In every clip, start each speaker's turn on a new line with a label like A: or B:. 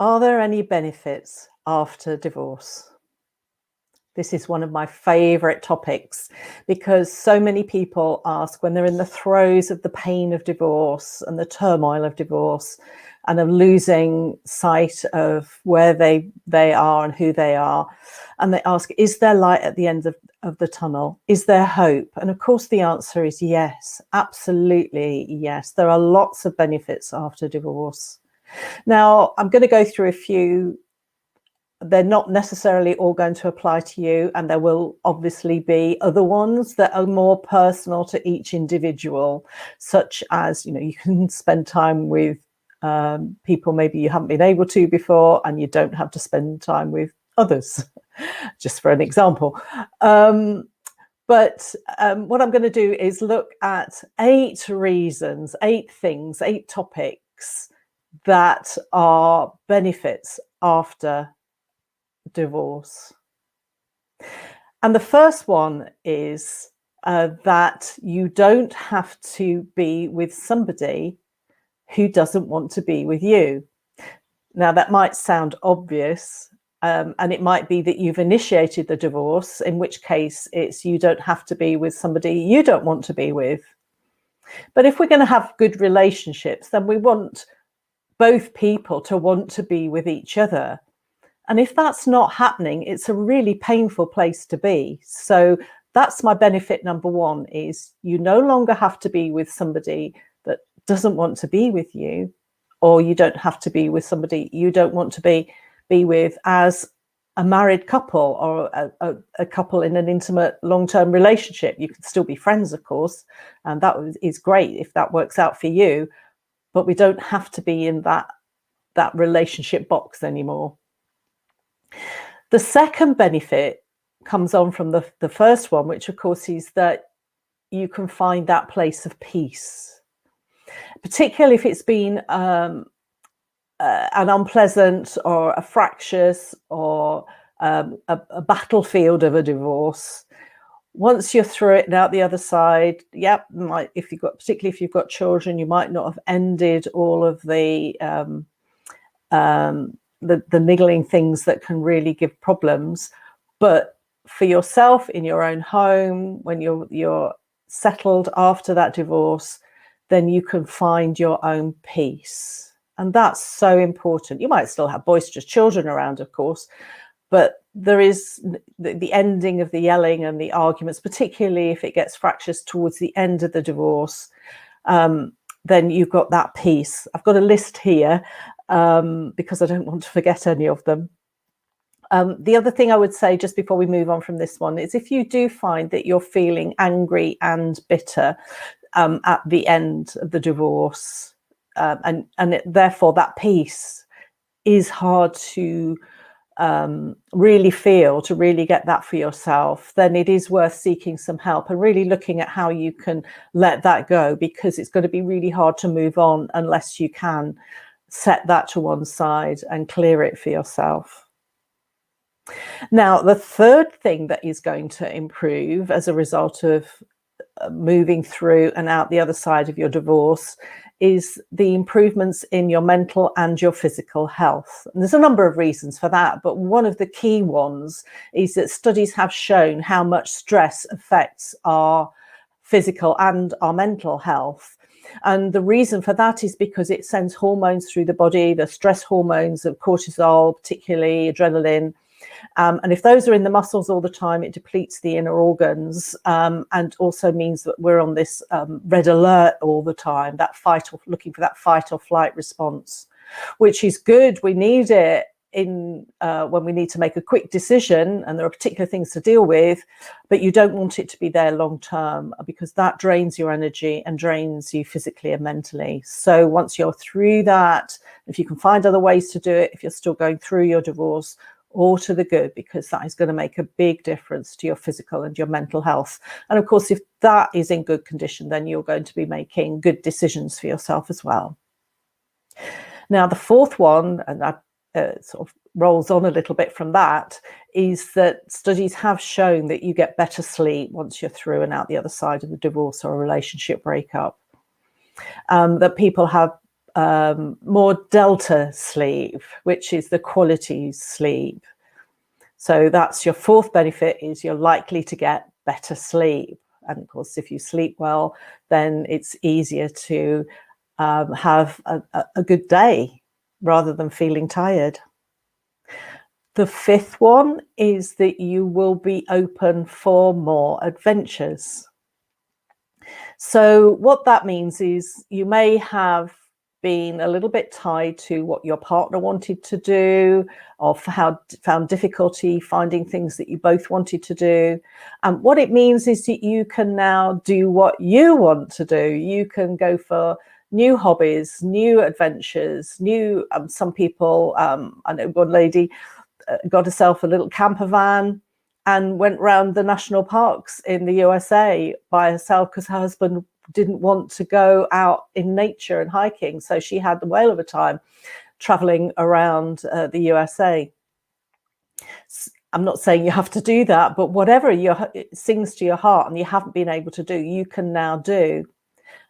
A: Are there any benefits after divorce? This is one of my favorite topics because so many people ask when they're in the throes of the pain of divorce and the turmoil of divorce and of losing sight of where they are and who they are. And they ask, is there light at the end of the tunnel? Is there hope? And of course, the answer is yes, absolutely yes. There are lots of benefits after divorce. Now, I'm going to go through a few. They're not necessarily all going to apply to you, and there will obviously be other ones that are more personal to each individual, such as, you can spend time with people maybe you haven't been able to before, and you don't have to spend time with others, just for an example. But what I'm going to do is look at 8 reasons, 8 things, 8 topics that are benefits after divorce. And the first one is that you don't have to be with somebody who doesn't want to be with you. Now, that might sound obvious, and it might be that you've initiated the divorce, in which case it's you don't have to be with somebody you don't want to be with. But if we're going to have good relationships, then we want both people to want to be with each other. And if that's not happening, it's a really painful place to be. So that's my benefit number 1, is you no longer have to be with somebody that doesn't want to be with you, or you don't have to be with somebody you don't want to be with as a married couple or a couple in an intimate long-term relationship. You can still be friends, of course, and that is great if that works out for you, but we don't have to be in that relationship box anymore. The second benefit comes on from the first one, which of course is that you can find that place of peace, particularly if it's been an unpleasant or a fractious or a battlefield of a divorce. Once you're through it and out the other side, particularly if you've got children, you might not have ended all of the niggling things that can really give problems, but for yourself in your own home, when you're settled after that divorce, then you can find your own peace, and that's so important. You might still have boisterous children around, of course, but there is the ending of the yelling and the arguments, particularly if it gets fractious towards the end of the divorce. Then you've got that peace. I've got a list here because I don't want to forget any of them. The other thing I would say just before we move on from this one is if you do find that you're feeling angry and bitter at the end of the divorce, therefore that peace is hard to really feel, to really get that for yourself, then it is worth seeking some help and really looking at how you can let that go, because it's going to be really hard to move on unless you can set that to one side and clear it for yourself. Now, the third thing that is going to improve as a result of moving through and out the other side of your divorce is the improvements in your mental and your physical health. And there's a number of reasons for that, but one of the key ones is that studies have shown how much stress affects our physical and our mental health. And the reason for that is because it sends hormones through the body, the stress hormones of cortisol, particularly adrenaline. And if those are in the muscles all the time, it depletes the inner organs, and also means that we're on this red alert all the time, looking for that fight or flight response, which is good. We need it when we need to make a quick decision and there are particular things to deal with, but you don't want it to be there long term, because that drains your energy and drains you physically and mentally. So once you're through that, if you can find other ways to do it, if you're still going through your divorce, all to the good, because that is going to make a big difference to your physical and your mental health. And of course, if that is in good condition, then you're going to be making good decisions for yourself as well. Now, the fourth one, and that sort of rolls on a little bit from that, is that studies have shown that you get better sleep once you're through and out the other side of the divorce or a relationship breakup. That people have more delta sleep, which is the quality sleep. So that's your fourth benefit, is you're likely to get better sleep. And of course, if you sleep well, then it's easier to have a good day rather than feeling tired. The fifth one is that you will be open for more adventures. So what that means is you may have been a little bit tied to what your partner wanted to do, or found difficulty finding things that you both wanted to do. And what it means is that you can now do what you want to do. You can go for new hobbies, new adventures, new, some people, I know one lady got herself a little camper van and went round the national parks in the USA by herself because her husband didn't want to go out in nature and hiking. So she had the whale of a time traveling around the USA. I'm not saying you have to do that, but whatever it sings to your heart and you haven't been able to do, you can now do.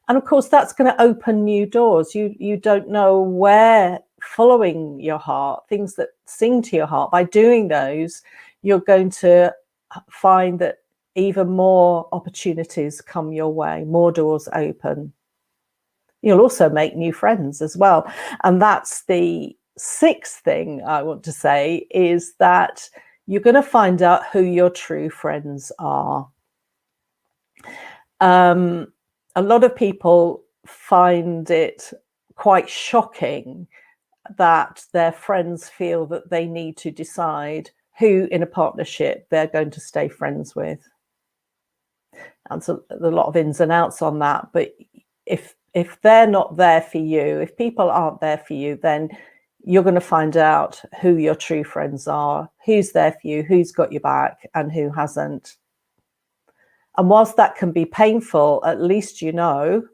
A: And of course, that's going to open new doors. You don't know where, following your heart, things that sing to your heart, by doing those, you're going to find that even more opportunities come your way, more doors open. You'll also make new friends as well. And that's the sixth thing I want to say, is that you're going to find out who your true friends are. A lot of people find it quite shocking that their friends feel that they need to decide who in a partnership they're going to stay friends with. And so there's a lot of ins and outs on that. But if they're not there for you, if people aren't there for you, then you're going to find out who your true friends are, who's there for you, who's got your back and who hasn't. And whilst that can be painful, at least you know,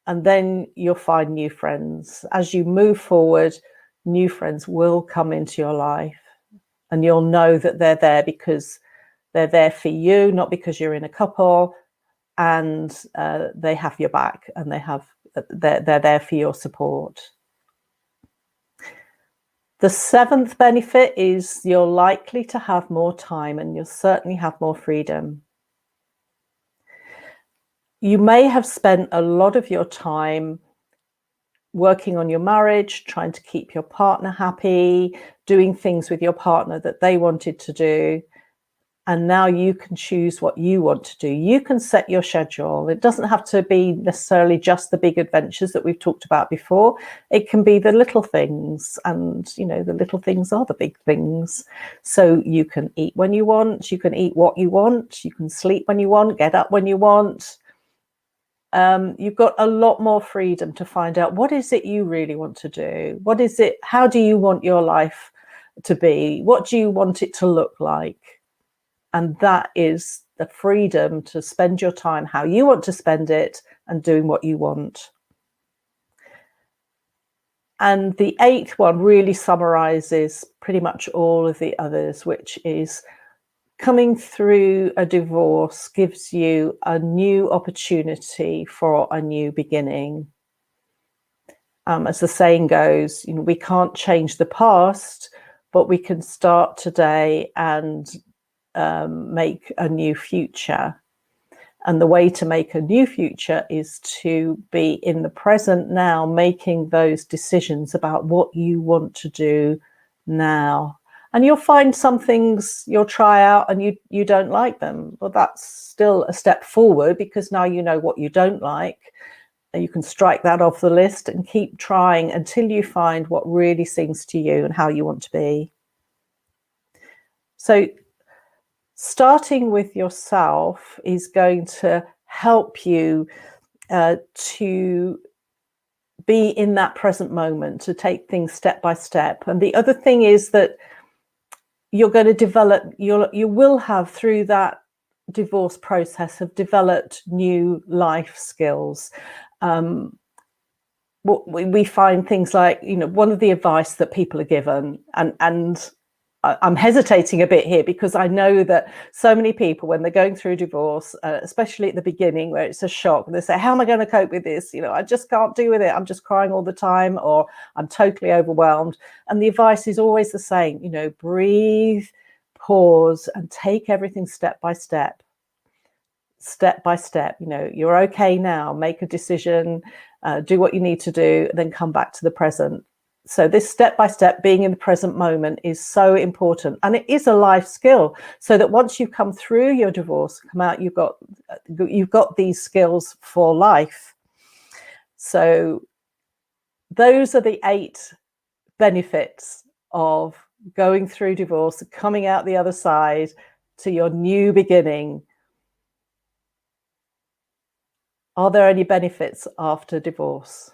A: and then you'll find new friends. As you move forward, new friends will come into your life, and you'll know that they're there because they're there for you, not because you're in a couple, and they have your back and they're there for your support. The seventh benefit is you're likely to have more time, and you'll certainly have more freedom. You may have spent a lot of your time working on your marriage, trying to keep your partner happy, doing things with your partner that they wanted to do. And now you can choose what you want to do. You can set your schedule. It doesn't have to be necessarily just the big adventures that we've talked about before. It can be the little things, and the little things are the big things. So you can eat when you want, you can eat what you want, you can sleep when you want, get up when you want. You've got a lot more freedom to find out what is it you really want to do. What is it? How do you want your life to be? What do you want it to look like? And that is the freedom to spend your time how you want to spend it and doing what you want. And the eighth one really summarizes pretty much all of the others, which is coming through a divorce gives you a new opportunity for a new beginning. As the saying goes, we can't change the past, but we can start today and make a new future. And the way to make a new future is to be in the present now, making those decisions about what you want to do now. And you'll find some things you'll try out and you don't like them. Well, that's still a step forward, because now you know what you don't like. And you can strike that off the list and keep trying until you find what really sings to you and how you want to be. So starting with yourself is going to help you to be in that present moment, to take things step by step. And the other thing is that you're going to develop, you will have, through that divorce process, have developed new life skills. We find things like, one of the advice that people are given, and I'm hesitating a bit here because I know that so many people, when they're going through divorce, especially at the beginning where it's a shock, they say, how am I going to cope with this? I just can't deal with it. I'm just crying all the time, or I'm totally overwhelmed. And the advice is always the same, breathe, pause, and take everything step by step. Step by step. You're okay now, make a decision, do what you need to do, then come back to the present. So this step by step, being in the present moment, is so important, and it is a life skill, so that once you come through your divorce, come out, you've got these skills for life. So those are the 8 benefits of going through divorce, coming out the other side to your new beginning. Are there any benefits after divorce?